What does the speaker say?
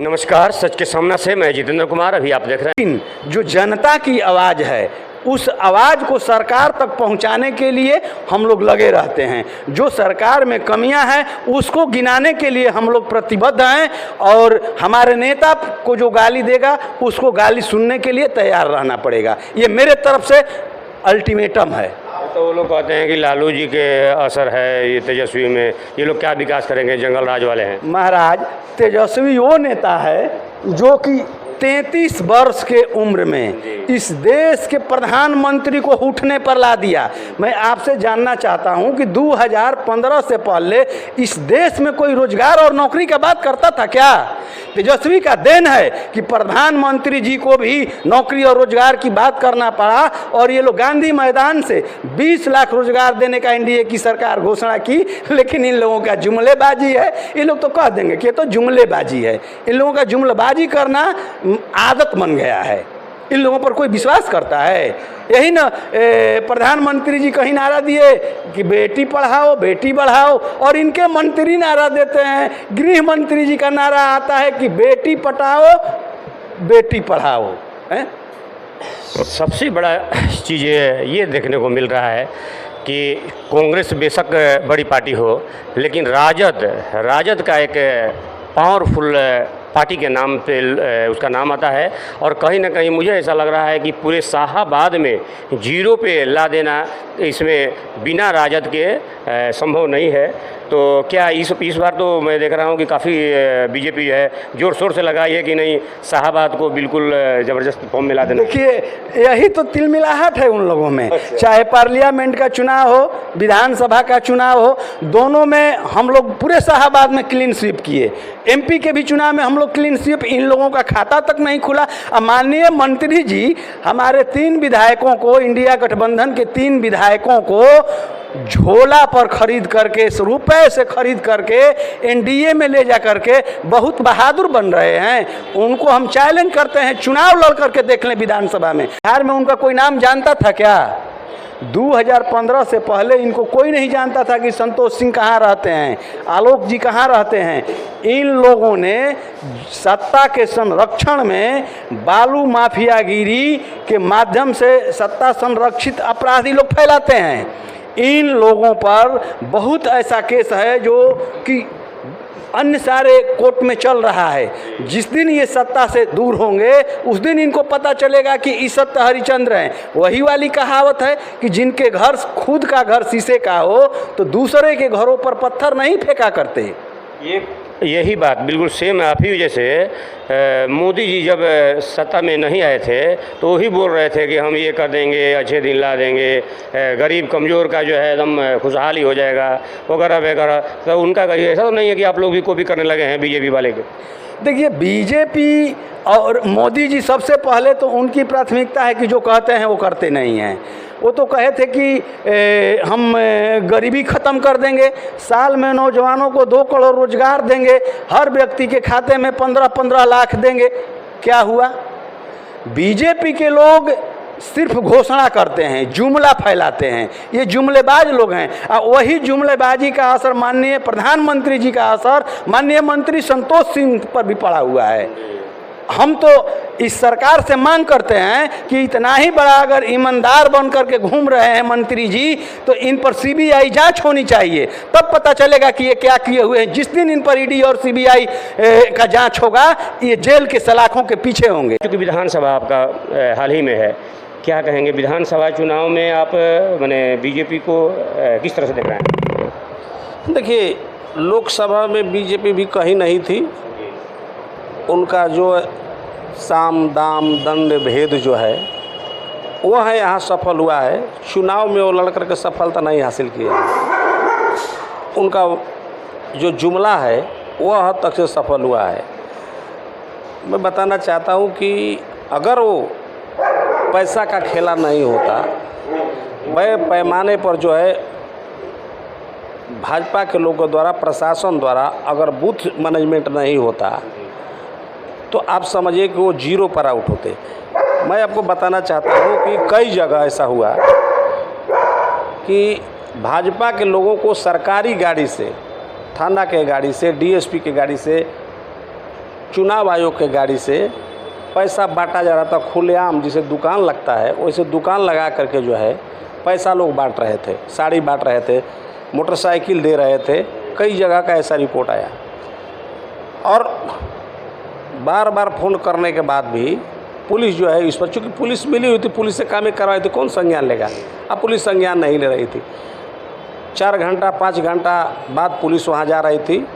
नमस्कार, सच के सामना से मैं जितेंद्र कुमार। अभी आप देख रहे हैं जो जनता की आवाज़ है उस आवाज़ को सरकार तक पहुंचाने के लिए हम लोग लगे रहते हैं। जो सरकार में कमियां हैं उसको गिनाने के लिए हम लोग प्रतिबद्ध हैं और हमारे नेता को जो गाली देगा उसको गाली सुनने के लिए तैयार रहना पड़ेगा। ये मेरे तरफ से अल्टीमेटम है। तो वो लोग कहते हैं कि लालू जी के असर है ये तेजस्वी में, ये लोग क्या विकास करेंगे, जंगल राज वाले हैं। महाराज, तेजस्वी वो नेता है जो कि 33 वर्ष के उम्र में इस देश के प्रधानमंत्री को उठने पर ला दिया। मैं आपसे जानना चाहता हूं कि 2015 से पहले इस देश में कोई रोजगार और नौकरी का बात करता था क्या? तेजस्वी का देन है कि प्रधानमंत्री जी को भी नौकरी और रोजगार की बात करना पड़ा और ये लोग गांधी मैदान से 20 लाख रोजगार देने का एनडीए की सरकार घोषणा की, लेकिन इन लोगों का जुमलेबाजी है। ये लोग तो कह देंगे कि ये तो जुमलेबाजी है। इन लोगों का जुमलेबाजी करना आदत बन गया है। इन लोगों पर कोई विश्वास करता है? यही ना प्रधानमंत्री जी कहीं नारा दिए कि बेटी पढ़ाओ बेटी बढ़ाओ, और इनके मंत्री नारा देते हैं। गृह मंत्री जी का नारा आता है कि बेटी पटाओ बेटी पढ़ाओ है। सबसे बड़ा चीज़ ये देखने को मिल रहा है कि कांग्रेस बेशक बड़ी पार्टी हो, लेकिन राजद का एक पावरफुल पार्टी के नाम पे उसका नाम आता है। और कहीं ना कहीं मुझे ऐसा लग रहा है कि पूरे शाहाबाद में जीरो पे ला देना इसमें बिना राजद के संभव नहीं है। तो क्या इस बार तो मैं देख रहा हूँ कि काफ़ी बीजेपी है जोर शोर से लगाई है कि नहीं शाहाबाद को बिल्कुल ज़बरदस्त फॉर्म में ला देना। देखिए, यही तो तिलमिलाहट है उन लोगों में। चाहे पार्लियामेंट का चुनाव हो, विधानसभा का चुनाव हो, दोनों में हम लोग पूरे शाहाबाद में क्लीन स्वीप किए। एमपी के भी चुनाव में हम लोग क्लीन स्वीप, इन लोगों का खाता तक नहीं खुला। माननीय मंत्री जी हमारे 3 विधायकों को, इंडिया गठबंधन के 3 विधायकों को झोला पर खरीद करके, रुपए से खरीद करके एनडीए में ले जा करके बहुत बहादुर बन रहे हैं। उनको हम चैलेंज करते हैं, चुनाव लड़ करके देख लें विधानसभा में। बिहार में उनका कोई नाम जानता था क्या? 2015 से पहले इनको कोई नहीं जानता था कि संतोष सिंह कहाँ रहते हैं, आलोक जी कहाँ रहते हैं। इन लोगों ने सत्ता के संरक्षण में बालू माफियागिरी के माध्यम से सत्ता संरक्षित अपराधी लोग फैलाते हैं। इन लोगों पर बहुत ऐसा केस है जो कि अन्य सारे कोर्ट में चल रहा है। जिस दिन ये सत्ता से दूर होंगे उस दिन इनको पता चलेगा कि ईसत हरिचंद्र हैं। वही वाली कहावत है कि जिनके घर खुद का घर शीशे का हो तो दूसरे के घरों पर पत्थर नहीं फेंका करते। यही बात बिल्कुल सेम आप ही जैसे मोदी जी जब सत्ता में नहीं आए थे तो वही बोल रहे थे कि हम ये कर देंगे, अच्छे दिन ला देंगे, गरीब कमज़ोर का जो है एकदम खुशहाली हो जाएगा वगैरह वगैरह। तो उनका ऐसा तो नहीं है कि आप लोग भी कॉपी करने लगे हैं बीजेपी वाले के? देखिए, बीजेपी और मोदी जी सबसे पहले तो उनकी प्राथमिकता है कि जो कहते हैं वो करते नहीं हैं। वो तो कहे थे कि हम गरीबी ख़त्म कर देंगे, साल में नौजवानों को 2 करोड़ रोजगार देंगे, हर व्यक्ति के खाते में 15-15 लाख देंगे। क्या हुआ? बीजेपी के लोग सिर्फ घोषणा करते हैं, जुमला फैलाते हैं। ये जुमलेबाज लोग हैं। वही जुमलेबाजी का असर माननीय प्रधानमंत्री जी का असर माननीय मंत्री संतोष सिंह पर भी पड़ा हुआ है। हम तो इस सरकार से मांग करते हैं कि इतना ही बड़ा अगर ईमानदार बन करके घूम रहे हैं मंत्री जी तो इन पर सीबीआई जांच होनी चाहिए, तब पता चलेगा कि ये क्या किए हुए हैं। जिस दिन इन पर ईडी और सीबीआई का जांच होगा ये जेल के सलाखों के पीछे होंगे। क्योंकि विधानसभा आपका हाल ही में है, क्या कहेंगे विधानसभा चुनाव में आप माने बीजेपी को किस तरह से देख रहे हैं? देखिए, लोकसभा में बीजेपी भी कहीं नहीं थी। उनका जो साम दाम दंड भेद जो है वो है यहाँ सफल हुआ है। चुनाव में वो लड़ करके सफलता नहीं हासिल किया। उनका जो जुमला है वो हद तक से सफल हुआ है। मैं बताना चाहता हूँ कि अगर वो पैसा का खेला नहीं होता, बड़े पैमाने पर जो है भाजपा के लोगों द्वारा, प्रशासन द्वारा अगर बूथ मैनेजमेंट नहीं होता तो आप समझिए कि वो जीरो पर आउट होते। मैं आपको बताना चाहता हूँ कि कई जगह ऐसा हुआ कि भाजपा के लोगों को सरकारी गाड़ी से, थाना के गाड़ी से, डीएसपी के गाड़ी से चुनाव आयोग के गाड़ी से पैसा बांटा जा रहा था खुलेआम। जिसे दुकान लगता है वैसे दुकान लगा करके जो है पैसा लोग बांट रहे थे, साड़ी बांट रहे थे, मोटरसाइकिल दे रहे थे। कई जगह का ऐसा रिपोर्ट आया और बार बार फ़ोन करने के बाद भी पुलिस जो है इस पर, चूँकि पुलिस मिली हुई थी, पुलिस से काम करवाई थी, कौन संज्ञान लेगा। अब पुलिस संज्ञान नहीं ले रही थी। 4 घंटा 5 घंटा बाद पुलिस वहाँ जा रही थी